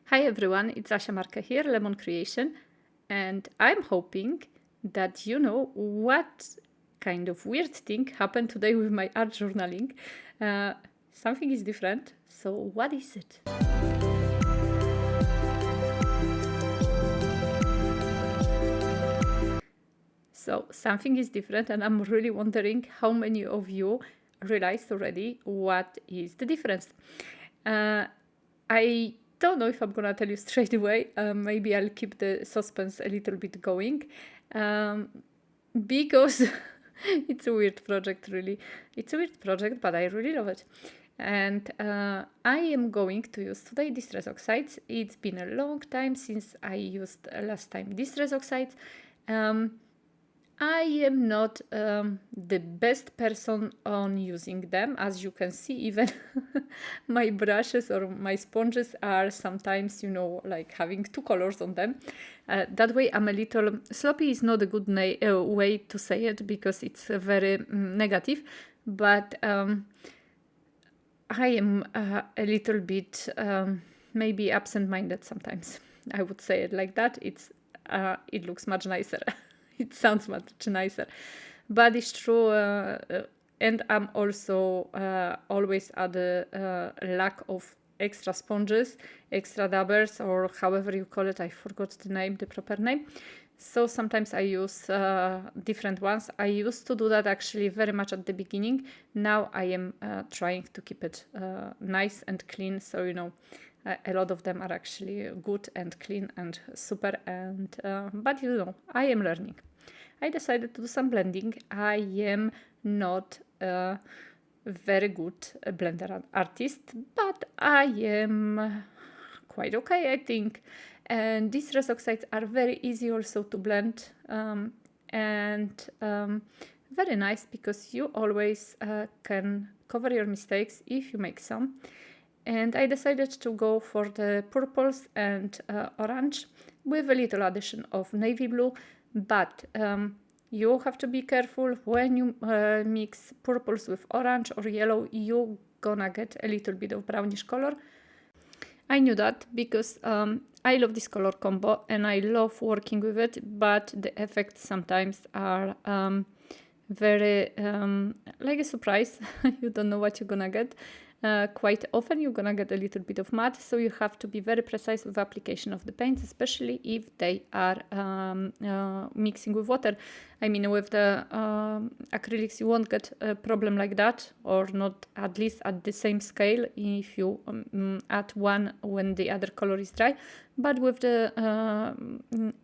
Hi everyone, it's Asia Marquet here, Lemon Creation, and I'm hoping that you know what kind of weird thing happened today with my art journaling. Something is different, so what is it? So something is different, and I'm really wondering how many of you realized already what is the difference. I don't know if I'm gonna tell you straight away. Maybe I'll keep the suspense a little bit going, because it's a weird project, really. It's a weird project, but I really love it. And I am going to use today Distress Oxides. It's been a long time since I used last time Distress Oxides. I am not the best person on using them. As you can see, even my brushes or my sponges are sometimes, like having two colors on them. That way I'm a little... Sloppy is not a good way to say it because it's very negative, but I am a little bit maybe absent-minded sometimes. I would say it like that. It looks much nicer. It sounds much nicer, but it's true. And I'm also always at the lack of extra sponges, extra dabbers, or however you call it. I forgot the name, the proper name. So sometimes I use different ones. I used to do that actually very much at the beginning. Now I am trying to keep it nice and clean. So, a lot of them are actually good and clean and super. And but I am learning. I decided to do some blending. I am not a very good blender artist, but I am quite okay, I think. And these oxides are very easy also to blend, and very nice because you always can cover your mistakes if you make some. And I decided to go for the purples and orange with a little addition of navy blue, but you have to be careful when you mix purples with orange or yellow, you're gonna get a little bit of brownish color. I knew that because I love this color combo and I love working with it, but the effects sometimes are very like a surprise. You don't know what you're gonna get. Quite often you're gonna get a little bit of matte, so you have to be very precise with application of the paints, especially if they are mixing with water. I mean, with the acrylics you won't get a problem like that, or not at least at the same scale if you add one when the other color is dry. But with the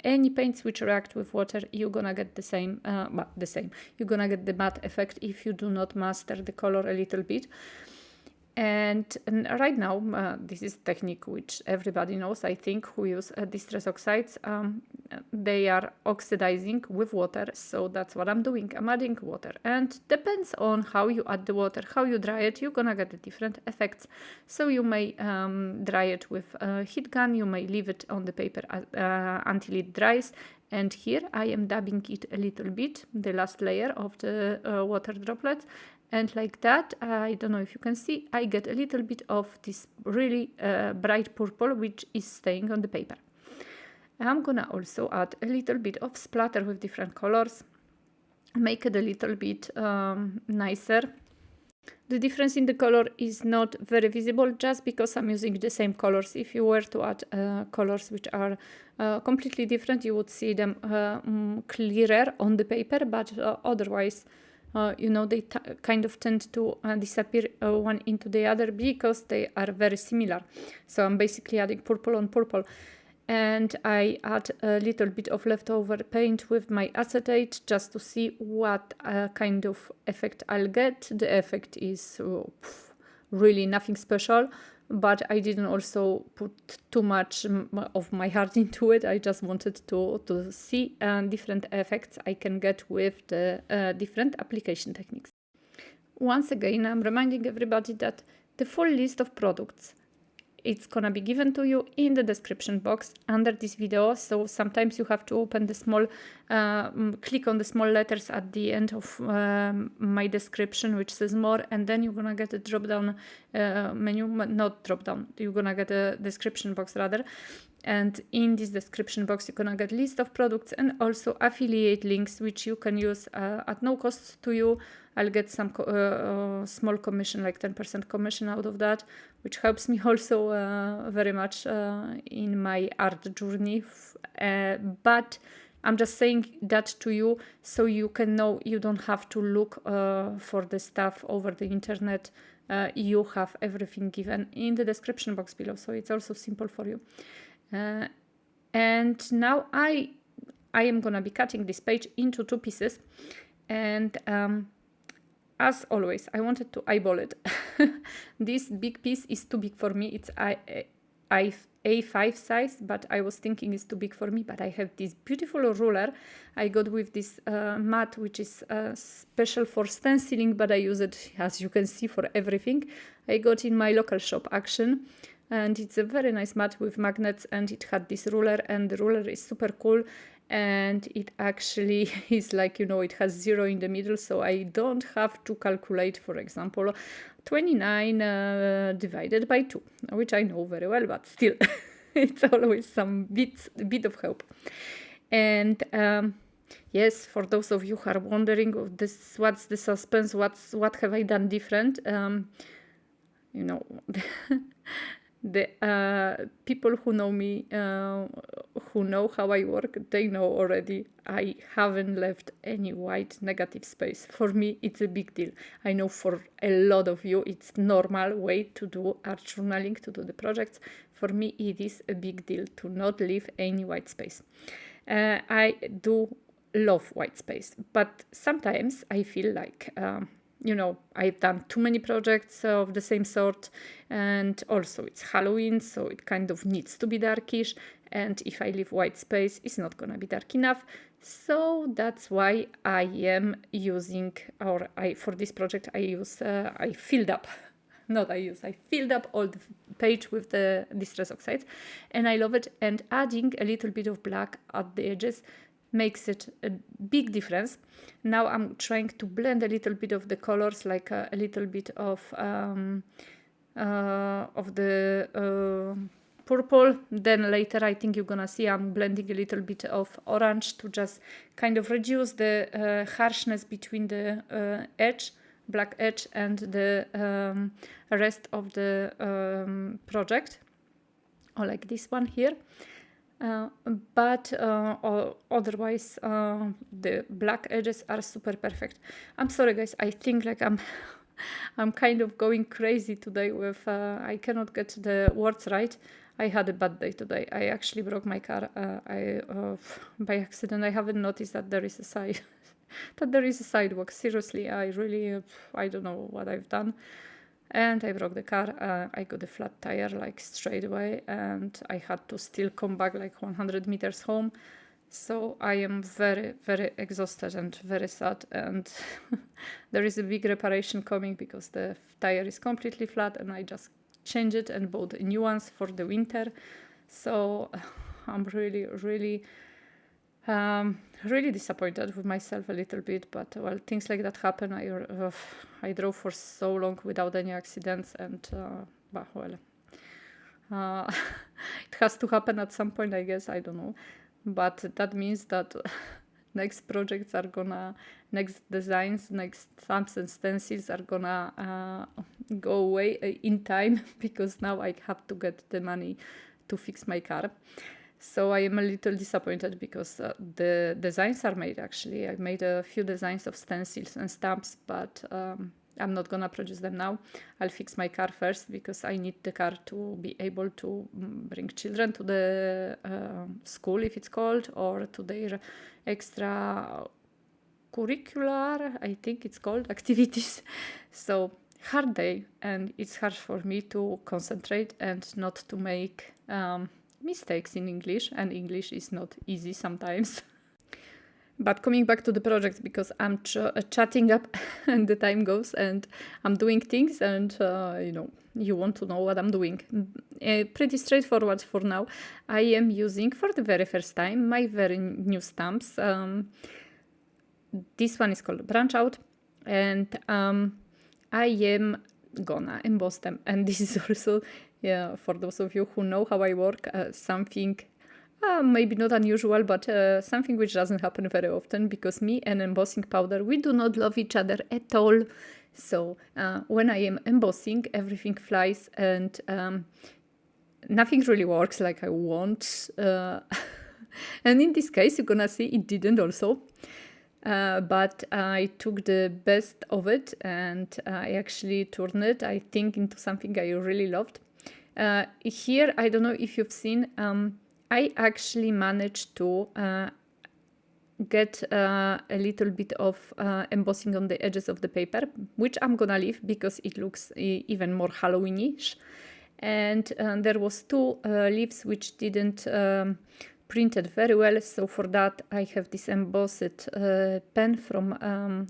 any paints which react with water, you're gonna get the same. You're gonna get the matte effect if you do not master the color a little bit. And right now, this is technique which everybody knows, I think, who use Distress Oxides. They are oxidizing with water, so that's what I'm doing. I'm adding water, and depends on how you add the water, how you dry it, you're gonna get the different effects. So you may dry it with a heat gun, you may leave it on the paper until it dries. And here I am dabbing it a little bit, the last layer of the water droplets. And like that, I don't know if you can see, I get a little bit of this really bright purple, which is staying on the paper. I'm gonna also add a little bit of splatter with different colors, make it a little bit nicer. The difference in the color is not very visible just because I'm using the same colors. If you were to add colors which are completely different, you would see them clearer on the paper, but otherwise, they kind of tend to disappear one into the other because they are very similar. So I'm basically adding purple on purple. And I add a little bit of leftover paint with my acetate just to see what kind of effect I'll get. The effect is really nothing special, but I didn't also put too much of my heart into it. I just wanted to see different effects I can get with the different application techniques. Once again, I'm reminding everybody that the full list of products it's gonna be given to you in the description box under this video. So sometimes you have to open the small, click on the small letters at the end of my description, which says more, and then you're gonna get a drop down menu, not drop down, you're gonna get a description box rather. And in this description box, you're gonna get list of products and also affiliate links, which you can use at no cost to you. I'll get some small commission, like 10% commission out of that, which helps me also very much in my art journey. But I'm just saying that to you so you can know you don't have to look for the stuff over the internet. You have everything given in the description box below, so it's also simple for you. And now I am gonna be cutting this page into 2 pieces, and as always, I wanted to eyeball it. This big piece is too big for me. It's A5 size, but I was thinking it's too big for me. But I have this beautiful ruler I got with this mat, which is special for stenciling, but I use it, as you can see, for everything. I got in my local shop, Action. And it's a very nice mat with magnets, and it had this ruler, and the ruler is super cool, and it actually is like, you know, it has 0 in the middle, so I don't have to calculate, for example, 29 divided by 2, which I know very well, but still it's always some bit of help. And yes, for those of you who are wondering this, what's the suspense, what have I done different, you know, the people who know me, who know how I work, they know already I haven't left any white negative space. For me, it's a big deal. I know for a lot of you, it's normal way to do art journaling, to do the projects. For me, it is a big deal to not leave any white space. I do love white space, but sometimes I feel like you know, I've done too many projects of the same sort, and also it's Halloween, so it kind of needs to be darkish, and if I leave white space, it's not gonna be dark enough. So that's why I am using, or for this project I filled up all the page with the Distress Oxides, and I love it, and adding a little bit of black at the edges makes it a big difference. Now I'm trying to blend a little bit of the colors, like a little bit of the purple. Then later I think you're gonna see I'm blending a little bit of orange to just kind of reduce the harshness between the black edge and the rest of the project, or like this one here. But otherwise the black edges are super perfect. I'm sorry guys, I think like I'm kind of going crazy today with I cannot get the words right. I had a bad day today. I actually broke my car by accident. I haven't noticed that there is a sidewalk. Seriously, I don't know what I've done. And I broke the car. I got a flat tire like straight away, and I had to still come back like 100 meters home. So I am very, very exhausted and very sad, and there is a big reparation coming because the tire is completely flat, and I just changed it and bought new ones for the winter. So I'm really, really really disappointed with myself a little bit, but well, things like that happen. I drove for so long without any accidents, and it has to happen at some point, I guess. I don't know, but that means that next designs, next stamps and stencils are gonna go away in time, because now I have to get the money to fix my car. So I am a little disappointed because the designs are made, actually. I made a few designs of stencils and stamps, but I'm not gonna produce them now. I'll fix my car first, because I need the car to be able to bring children to the school, if it's called, or to their extra curricular, I think it's called, activities. So hard day, and it's hard for me to concentrate and not to make mistakes in English, and English is not easy sometimes. But coming back to the projects, because I'm chatting up and the time goes and I'm doing things and, you want to know what I'm doing. Pretty straightforward for now. I am using for the very first time my very new stamps. This one is called Branch Out, and I am gonna emboss them. And this is also, for those of you who know how I work, something maybe not unusual, but something which doesn't happen very often, because me and embossing powder, we do not love each other at all. So when I am embossing, everything flies and nothing really works like I want. And in this case, you're gonna see it didn't also. But I took the best of it and I actually turned it, I think, into something I really loved. Here, I don't know if you've seen, I actually managed to get a little bit of embossing on the edges of the paper, which I'm gonna leave because it looks even more Halloween-ish. And there was 2 leaves which didn't printed very well, so for that I have this embossed pen from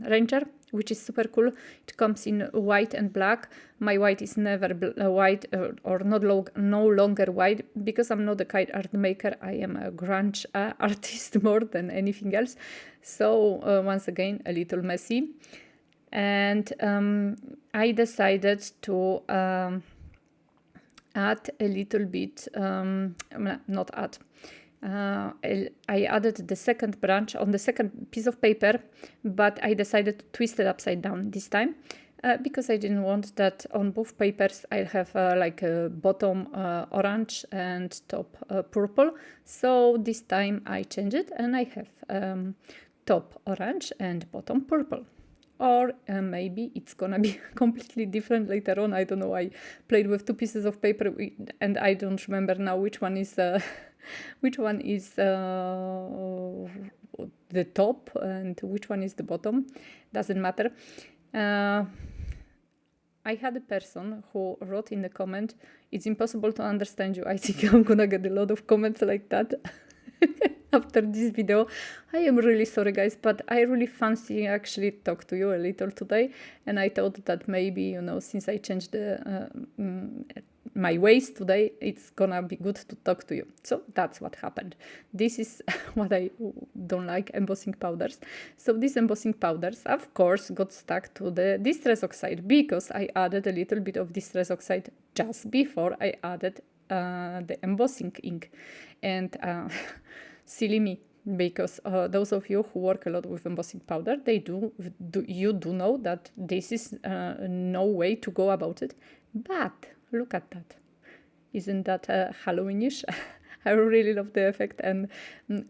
Ranger, which is super cool. It comes in white and black. My white is never white or no longer white, because I'm not a kite art maker. I am a grunge artist more than anything else. So once again, a little messy. And I decided to add a little bit, not add, I added the second branch on the second piece of paper, but I decided to twist it upside down this time because I didn't want that on both papers I'll have like a bottom orange and top purple. So this time I changed it and I have top orange and bottom purple. Or maybe it's gonna be completely different later on. I don't know. I played with 2 pieces of paper and I don't remember now which one is which one is the top and which one is the bottom. Doesn't matter. I had a person who wrote in the comment, "It's impossible to understand you." I think I'm gonna get a lot of comments like that after this video. I am really sorry, guys, but I really fancy actually talk to you a little today, and I thought that maybe, since I changed the my ways today, it's gonna be good to talk to you. So that's what happened. This is what I don't like, embossing powders. So these embossing powders, of course, got stuck to the Distress Oxide, because I added a little bit of Distress Oxide just before I added the embossing ink. And silly me, because those of you who work a lot with embossing powder, you do know that this is no way to go about it. But look at that. Isn't that Halloweenish? I really love the effect. And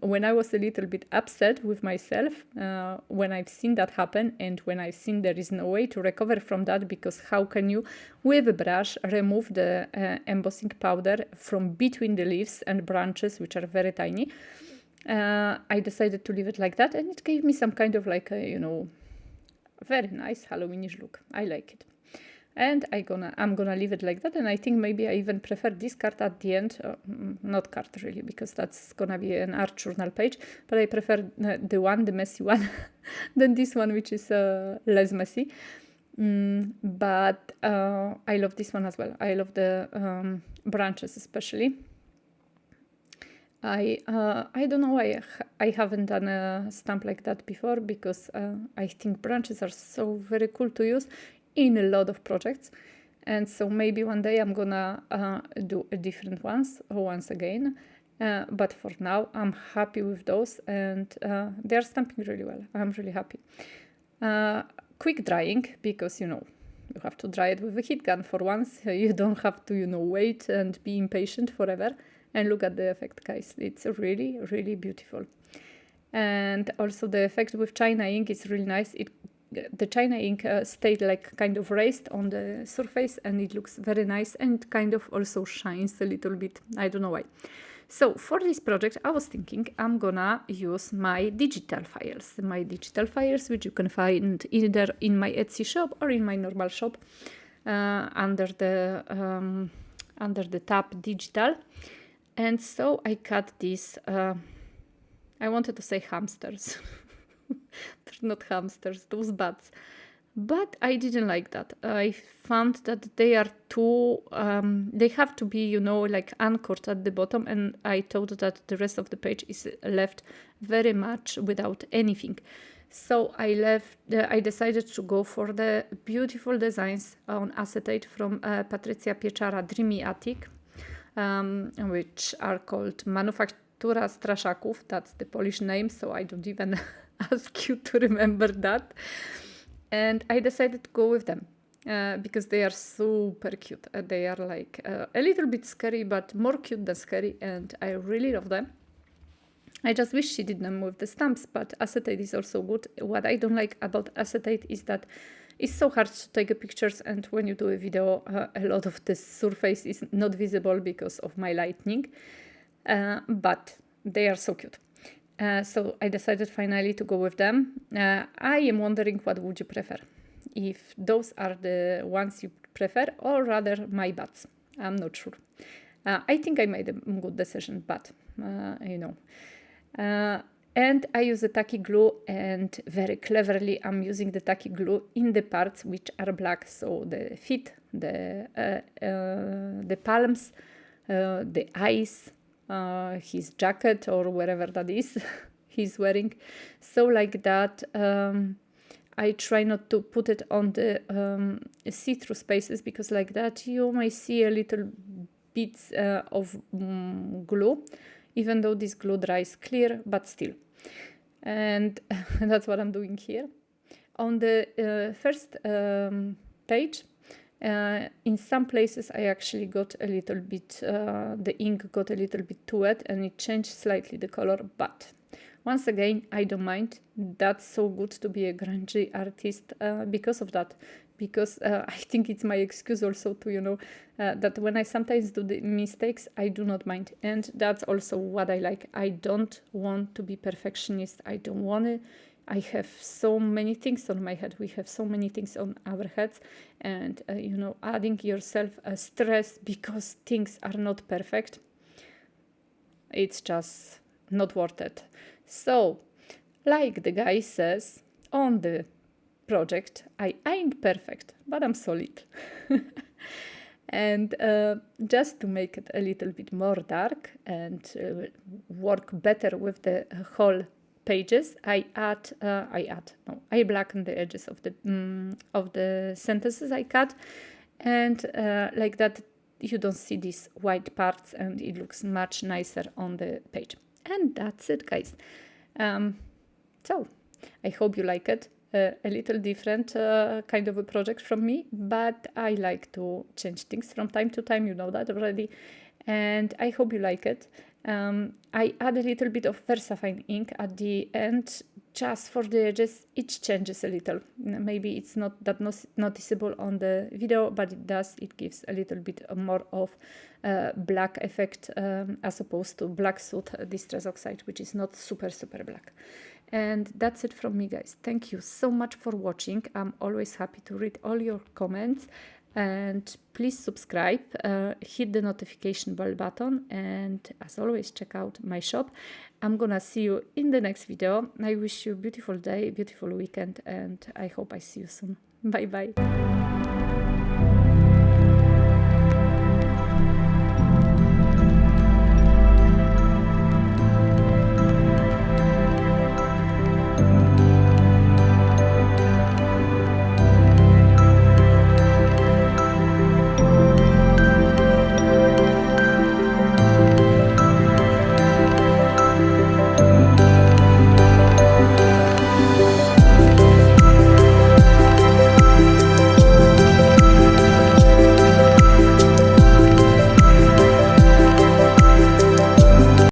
when I was a little bit upset with myself, when I've seen that happen, and when I've seen there is no way to recover from that, because how can you, with a brush, remove the embossing powder from between the leaves and branches, which are very tiny, I decided to leave it like that, and it gave me some kind of like a, very nice Halloweenish look. I like it. And I'm gonna leave it like that, and I think maybe I even prefer this card at the end, not card really, because that's gonna be an art journal page, but I prefer the messy one, than this one, which is less messy. But I love this one as well. I love the branches especially. I don't know why I haven't done a stamp like that before, because I think branches are so very cool to use in a lot of projects, and so maybe one day I'm gonna do a different ones once again, but for now I'm happy with those, and they're stamping really well. I'm really happy. Quick drying, because you have to dry it with a heat gun for once. You don't have to wait and be impatient forever. And look at the effect, guys. It's really, really beautiful. And also the effect with China ink is really nice. The China ink stayed like kind of raised on the surface, and it looks very nice, and kind of also shines a little bit. I don't know why. So for this project, I was thinking I'm gonna use my digital files. My digital files, which you can find either in my Etsy shop or in my normal shop under the tab digital. And so I cut these, I wanted to say hamsters, They're not hamsters, those bats. But I didn't like that. I found that they are too, they have to be, you know, like anchored at the bottom, and I thought that the rest of the page is left very much without anything. So I decided to go for the beautiful designs on acetate from Patrycja Pieczara Dreamy Attic, which are called Manufaktura Straszaków. That's the Polish name, so I don't even ask you to remember that. And I decided to go with them because they are super cute. They are like a little bit scary, but more cute than scary, and I really love them. I just wish she did them with the stamps, but acetate is also good. What I don't like about acetate is that it's so hard to take pictures, and when you do a video, a lot of the surface is not visible because of my lighting, but they are so cute. So I decided finally to go with them. I am wondering, what would you prefer? If those are the ones you prefer, or rather my bats. I'm not sure. I think I made a good decision, but you know. And I use the Tacky glue, and very cleverly I'm using the Tacky glue in the parts which are black. So the feet, the palms, the eyes, his jacket or wherever that is he's wearing. So like that, I try not to put it on the see-through spaces, because like that you may see a little bits of glue, even though this glue dries clear, but still. And that's what I'm doing here. On the first page, in some places I actually got a little bit, the ink got a little bit too wet and it changed slightly the color, but once again, I don't mind. That's so good to be a grungy artist because of that. Because I think it's my excuse also to, you know, that when I sometimes do the mistakes, I do not mind. And that's also what I like. I don't want to be perfectionist. I don't want to. I have so many things on my head. We have so many things on our heads. And, you know, adding yourself a stress because things are not perfect, it's just not worth it. So, like the guy says on the project, I ain't perfect, but I'm solid. And just to make it a little bit more dark and work better with the whole pages, I blacken the edges of the sentences I cut, and like that you don't see these white parts, and it looks much nicer on the page. And that's it, guys. So I hope you like it. A little different kind of a project from me, but I like to change things from time to time, you know that already, and I hope you like it. I add a little bit of VersaFine ink at the end, just for the edges. It changes a little. Maybe it's not that noticeable on the video, but it does. It gives a little bit more of black effect as opposed to black Soot Distress Oxide, which is not super black. And that's it from me, guys. Thank you so much for watching. I'm always happy to read all your comments. And please subscribe, hit the notification bell button, and as always, check out my shop. I'm gonna see you in the next video. I wish you a beautiful day, beautiful weekend, and I hope I see you soon. Bye bye.